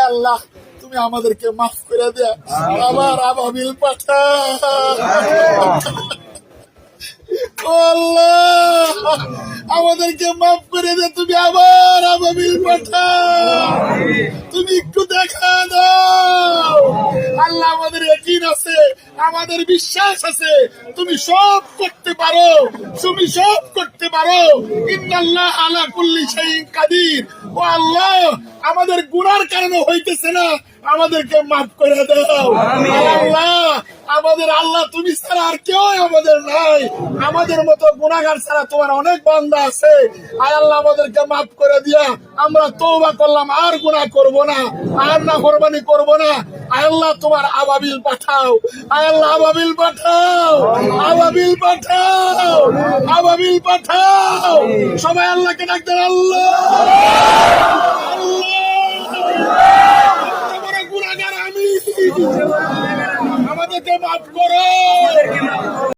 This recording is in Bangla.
আল্লাহ তুমি আমাদেরকে মাফ করে দেয়া, আবার আবাবিল পাঠা। আল্লাহ আমাদেরকে মাফ করে দে, তুমি আবার আবাবিল পাঠা। তুমি একটু দেখা দাও আল্লাহ, আমাদের ইয়াকিন আছে, আমাদের বিশ্বাস আছে তুমি সব করতে পারো, তুমি সব করতে পারো। ইন্নাল্লাহ আলা কুল্লি শাইইন কাদির। ও আল্লাহ আমাদের গুনার কারণে হইতেছে না, আমাদেরকে মাফ করে দাও আল্লাহ। আমাদের আল্লাহ তুমি ছাড়া আর কেউ আমাদের নাই, আমাদের মতো গুনাহগার ছাড়া তোমার অনেক বান্দা আছে। আয় আল্লাহ আমাদেরকে মাফ করে দিয়া আমরা তওবা করলাম, আর গুনাহ করব না, আর নাফরমানি করব না। আয় আল্লাহ তোমার আবাবিল পাঠাও, আয় আল্লাহ আবাবিল পাঠাও, আবাবিল পাঠাও, আবাবিল পাঠাও। সবাই আল্লাহকে ডাক দেন, আল্লাহ আল্লাহ। গুনাহগার আমি, আমাদেরকে মাফ করো।